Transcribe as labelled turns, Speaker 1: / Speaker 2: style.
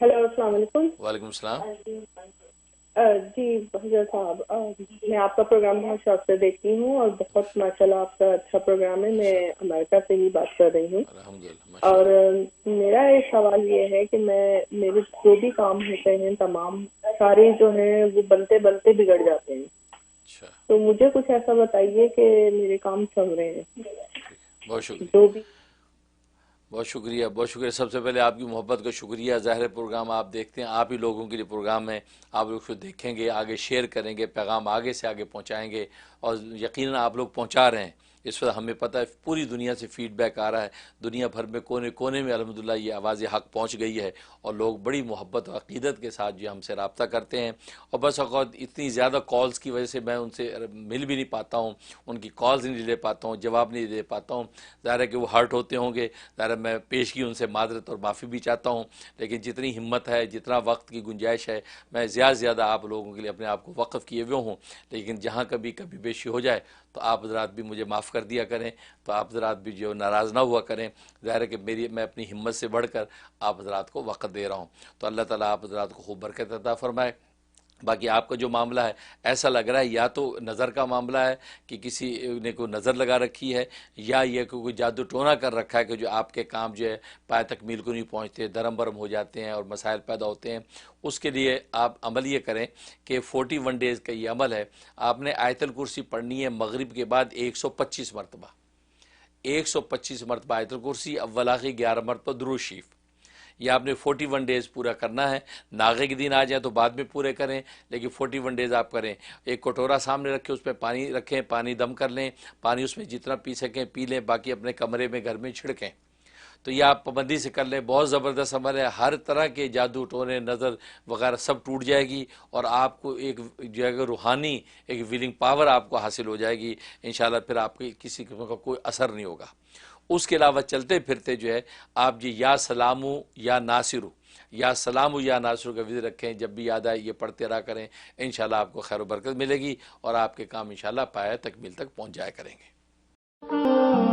Speaker 1: Hello, السلام علیکم۔
Speaker 2: وعلیکم السلام۔
Speaker 1: جی حضرت صاحب، میں آپ کا پروگرام بہت شوق سے دیکھتی ہوں اور بہت ماشاءاللہ آپ کا اچھا پروگرام ہے۔ میں امریکہ سے ہی بات کر رہی ہوں
Speaker 2: الحمدللہ
Speaker 1: اور میرا ایک سوال یہ ہے کہ میرے جو بھی کام ہوتے ہیں تمام سارے جو ہیں وہ بنتے بنتے بگڑ جاتے ہیں،
Speaker 2: اچھا،
Speaker 1: تو مجھے کچھ ایسا بتائیے کہ میرے کام چل رہے ہیں
Speaker 2: بہت شکریہ،
Speaker 1: جو بھی۔
Speaker 2: بہت شکریہ، بہت شکریہ۔ سب سے پہلے آپ کی محبت کا شکریہ۔ ظاہر پروگرام آپ دیکھتے ہیں، آپ ہی لوگوں کے لیے پروگرام ہے، آپ لوگ کو دیکھیں گے، آگے شیئر کریں گے، پیغام آگے سے آگے پہنچائیں گے، اور یقیناً آپ لوگ پہنچا رہے ہیں۔ اس وقت ہمیں پتہ ہے پوری دنیا سے فیڈ بیک آ رہا ہے، دنیا بھر میں کونے کونے میں الحمدللہ یہ آواز حق پہنچ گئی ہے، اور لوگ بڑی محبت اور عقیدت کے ساتھ جو ہم سے رابطہ کرتے ہیں۔ اور بس اوقات اتنی زیادہ کالز کی وجہ سے میں ان سے مل بھی نہیں پاتا ہوں، ان کی کالز نہیں لے پاتا ہوں، جواب نہیں دے پاتا ہوں۔ ظاہر ہے کہ وہ ہرٹ ہوتے ہوں گے، ظاہر ہے میں پیشگی ان سے معذرت اور معافی بھی چاہتا ہوں، لیکن جتنی ہمت ہے، جتنا وقت کی گنجائش ہے، میں زیادہ سے زیادہ آپ لوگوں کے لیے اپنے آپ کو وقف کیے ہوئے ہوں، لیکن جہاں کبھی بیشی ہو جائے تو آپ حضرات بھی مجھے معاف کر دیا کریں، تو آپ حضرات بھی جو ناراض نہ ہوا کریں۔ ظاہر ہے کہ میں اپنی ہمت سے بڑھ کر آپ حضرات کو وقت دے رہا ہوں، تو اللہ تعالیٰ آپ حضرات کو خوب برکت عطا فرمائے۔ باقی آپ کا جو معاملہ ہے، ایسا لگ رہا ہے یا تو نظر کا معاملہ ہے کہ کسی نے کوئی نظر لگا رکھی ہے، یا یہ کہ کوئی جادو ٹونا کر رکھا ہے کہ جو آپ کے کام جو ہے پائے تکمیل کو نہیں پہنچتے، درم برم ہو جاتے ہیں اور مسائل پیدا ہوتے ہیں۔ اس کے لیے آپ عمل یہ کریں کہ 41 ڈیز کا یہ عمل ہے، آپ نے آیت الکرسی پڑھنی ہے مغرب کے بعد 125 مرتبہ، 125 مرتبہ آیت الکرسی، اول آخر 11 مرتبہ درود شریف۔ یہ آپ نے 41 ڈیز پورا کرنا ہے۔ ناغے کے دن آ جائیں تو بعد میں پورے کریں، لیکن 41 ڈیز آپ کریں۔ ایک کٹورا سامنے رکھیں، اس پہ پانی رکھیں، پانی دم کر لیں، پانی اس میں جتنا پی سکیں پی لیں، باقی اپنے کمرے میں گھر میں چھڑکیں۔ تو یہ آپ پابندی سے کر لیں، بہت زبردست عمل ہے، ہر طرح کے جادو ٹونے نظر وغیرہ سب ٹوٹ جائے گی، اور آپ کو ایک جو ہے روحانی ایک ویلنگ پاور آپ کو حاصل ہو جائے گی انشاءاللہ۔ پھر آپ کی کسی قسم کا کوئی اثر نہیں ہوگا۔ اس کے علاوہ چلتے پھرتے جو ہے آپ جی یا سلامو یا ناصرو، یا سلامو یا ناصرو کا وزر رکھیں، جب بھی یاد آئے یہ پڑھتے رہا کریں، انشاءاللہ آپ کو خیر و برکت ملے گی، اور آپ کے کام انشاءاللہ پایہ تکمیل تک پہنچ جایا کریں گے۔